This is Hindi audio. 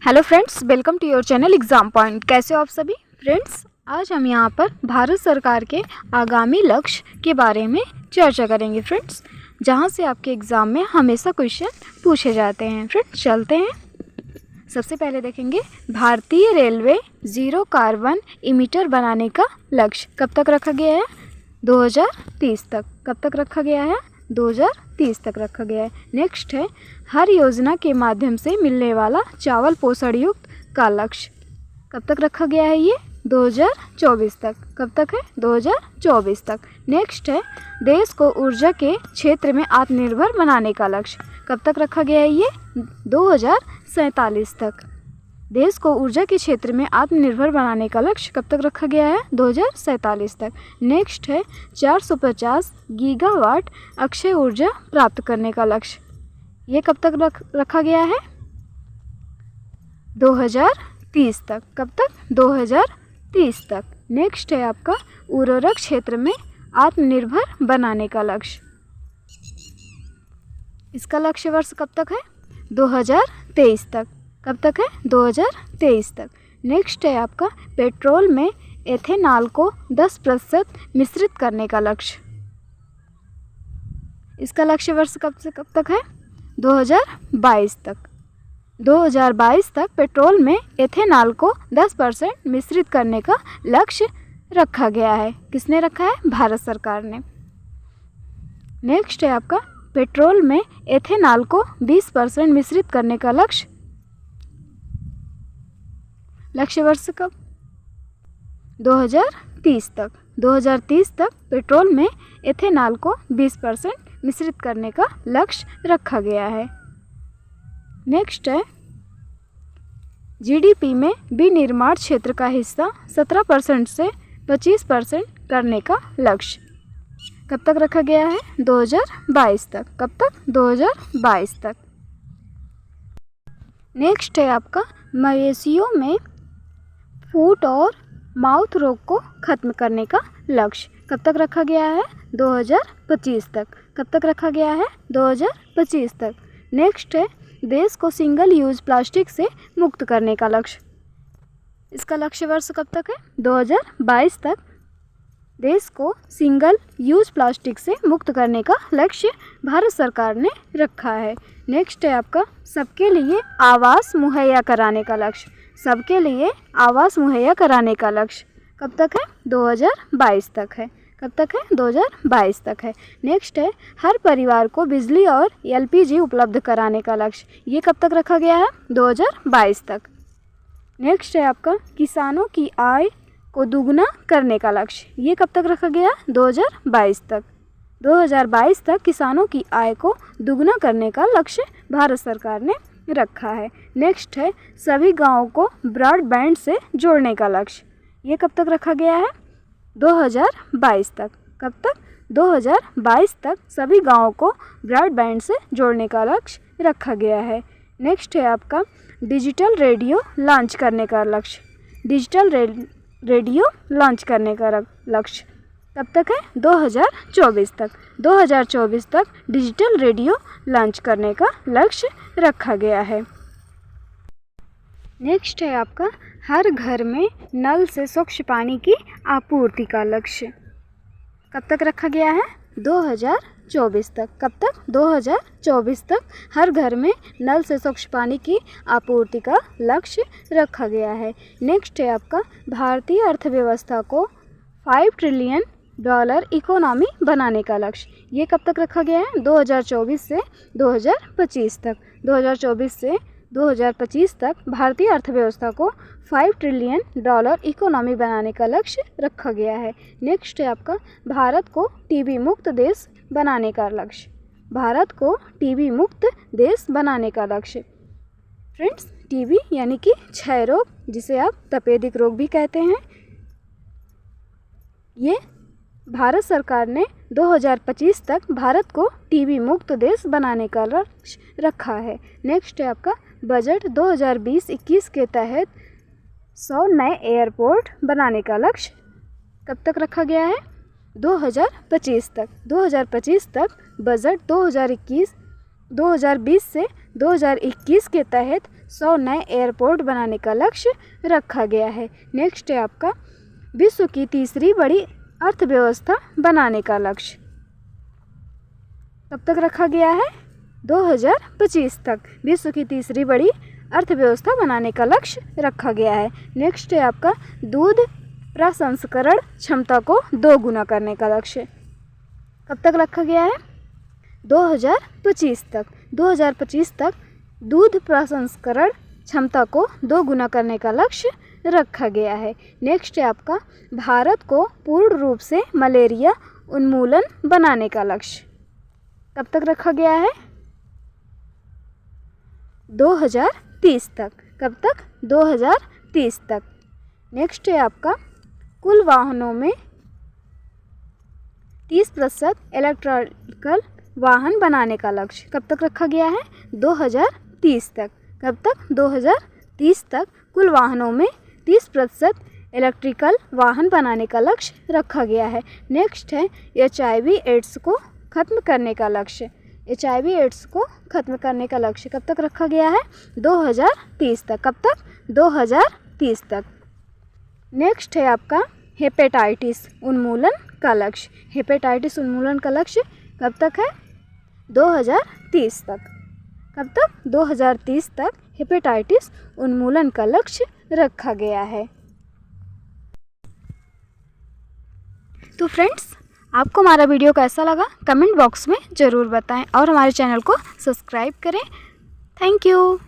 Hello friends, welcome to your channel exam point. कैसे हो आप सभी फ्रेंड्स? आज हम यहाँ पर भारत सरकार के आगामी लक्ष्य के बारे में चर्चा करेंगे फ्रेंड्स, जहाँ से आपके एग्ज़ाम में हमेशा क्वेश्चन पूछे जाते हैं। फ्रेंड्स चलते हैं। सबसे पहले देखेंगे भारतीय रेलवे ज़ीरो कार्बन इमिटर बनाने का लक्ष्य कब तक रखा गया है? 2030 तक। कब तक रखा गया है? 2030 तक रखा गया है। नेक्स्ट है हर योजना के माध्यम से मिलने वाला चावल पोषण युक्त का लक्ष्य कब तक रखा गया है? ये 2024 तक। कब तक है? 2024 तक। नेक्स्ट है देश को ऊर्जा के क्षेत्र में आत्मनिर्भर बनाने का लक्ष्य कब तक रखा गया है? ये 2047 तक। देश को ऊर्जा के क्षेत्र में आत्मनिर्भर बनाने का लक्ष्य कब तक रखा गया है? 2047 तक। नेक्स्ट है 450 गीगावाट अक्षय ऊर्जा प्राप्त करने का लक्ष्य, ये कब तक रखा गया है? 2030 तक। कब तक? 2030 तक। नेक्स्ट है आपका उर्वरक क्षेत्र में आत्मनिर्भर बनाने का लक्ष्य, इसका लक्ष्य वर्ष कब तक है? 2023 तक। कब तक है? 2023 तक। नेक्स्ट है आपका पेट्रोल में एथेनॉल को 10% मिश्रित करने का लक्ष्य, इसका लक्ष्य वर्ष कब से कब तक है? 2022 तक। 2022 तक पेट्रोल में एथेनॉल को 10% मिश्रित करने का लक्ष्य रखा गया है। किसने रखा है? भारत सरकार ने। नेक्स्ट है आपका पेट्रोल में एथेनॉल को 20% मिश्रित करने का लक्ष्य वर्ष कब? 2030 तक। 2030 तक पेट्रोल में एथेनॉल को 20% मिश्रित करने का लक्ष्य रखा गया है। नेक्स्ट है जीडीपी में विनिर्माण क्षेत्र का हिस्सा 17% से 25% करने का लक्ष्य कब तक रखा गया है? 2022 तक। कब तक? 2022 तक। नेक्स्ट है आपका मवेशियों में फुट और माउथ रोग को खत्म करने का लक्ष्य कब तक रखा गया है? 2025 तक। कब तक रखा गया है? 2025 तक। नेक्स्ट है देश को सिंगल यूज प्लास्टिक से मुक्त करने का लक्ष्य, इसका लक्ष्य वर्ष कब तक है? 2022 तक। देश को सिंगल यूज प्लास्टिक से मुक्त करने का लक्ष्य भारत सरकार ने रखा है। नेक्स्ट है आपका सबके लिए आवास मुहैया कराने का लक्ष्य, सबके लिए आवास मुहैया कराने का लक्ष्य कब तक है? 2022 तक है। कब तक है? 2022 तक है। नेक्स्ट है हर परिवार को बिजली और एलपीजी उपलब्ध कराने का लक्ष्य, ये कब तक रखा गया है? 2022 तक। नेक्स्ट है आपका किसानों की आय को दुगना करने का लक्ष्य, ये कब तक रखा गया? 2022 तक। 2022 तक किसानों की आय को दुगना करने का लक्ष्य भारत सरकार ने रखा है। नेक्स्ट है सभी गाँवों को ब्रॉडबैंड से जोड़ने का लक्ष्य, ये कब तक रखा गया है? 2022 तक। कब तक? 2022 तक सभी गाँवों को ब्रॉडबैंड से जोड़ने का लक्ष्य रखा गया है। नेक्स्ट है आपका डिजिटल रेडियो लॉन्च करने का लक्ष्य, डिजिटल रेडियो लॉन्च करने का लक्ष्य कब तक है? 2024 तक। 2024 तक डिजिटल रेडियो लॉन्च करने का लक्ष्य रखा गया है। नेक्स्ट है आपका हर घर में नल से स्वच्छ पानी की आपूर्ति का लक्ष्य कब तक रखा गया है? 2024 तक। कब तक? 2024 तक हर घर में नल से स्वच्छ पानी की आपूर्ति का लक्ष्य रखा गया है। नेक्स्ट है आपका भारतीय अर्थव्यवस्था को $5 ट्रिलियन इकोनॉमी बनाने का लक्ष्य, ये कब तक रखा गया है? 2024 से 2025 तक। 2024 से 2025 तक भारतीय अर्थव्यवस्था को $5 ट्रिलियन इकोनॉमी बनाने का लक्ष्य रखा गया है। नेक्स्ट है आपका भारत को टीबी मुक्त देश बनाने का लक्ष्य, भारत को टीबी मुक्त देश बनाने का लक्ष्य। फ्रेंड्स टीबी यानी कि क्षय रोग, जिसे आप तपेदिक रोग भी कहते हैं, ये भारत सरकार ने 2025 तक भारत को टीबी मुक्त देश बनाने का लक्ष्य रखा है। नेक्स्ट है आपका बजट 2020-21 के तहत 100 नए एयरपोर्ट बनाने का लक्ष्य कब तक रखा गया है? 2025 तक। 2025 तक बजट 2020 से 2021 के तहत 100 नए एयरपोर्ट बनाने का लक्ष्य रखा गया है। नेक्स्ट है आपका विश्व की तीसरी बड़ी अर्थव्यवस्था बनाने का लक्ष्य कब तक रखा गया है? 2025 तक विश्व की तीसरी बड़ी अर्थव्यवस्था बनाने का लक्ष्य रखा गया है। नेक्स्ट है आपका दूध प्रसंस्करण क्षमता को 2 गुना करने का लक्ष्य कब तक रखा गया है? 2025 तक। 2025 तक दूध प्रसंस्करण क्षमता को 2 गुना करने का लक्ष्य रखा गया है। नेक्स्ट है आपका भारत को पूर्ण रूप से मलेरिया उन्मूलन बनाने का लक्ष्य कब तक रखा गया है? 2030 तक। कब तक? 2030 तक। नेक्स्ट है आपका कुल वाहनों में 30% इलेक्ट्रिकल वाहन बनाने का लक्ष्य कब तक रखा गया है? 2030 तक। कब तक? 2030 तक कुल वाहनों में 30% इलेक्ट्रिकल वाहन बनाने का लक्ष्य रखा गया है। नेक्स्ट है HIV एड्स को ख़त्म करने का लक्ष्य। HIV एड्स को ख़त्म करने का लक्ष्य कब तक रखा गया है? 2030 तक। कब तक? 2030 तक। नेक्स्ट है आपका हेपेटाइटिस उन्मूलन का लक्ष्य। हेपेटाइटिस उन्मूलन का लक्ष्य कब तक है? 2030 तक। कब तक? 2030 तक हेपेटाइटिस उन्मूलन का लक्ष्य रखा गया है। तो फ्रेंड्स, आपको हमारा वीडियो कैसा लगा कमेंट बॉक्स में ज़रूर बताएं और हमारे चैनल को सब्सक्राइब करें। Thank you.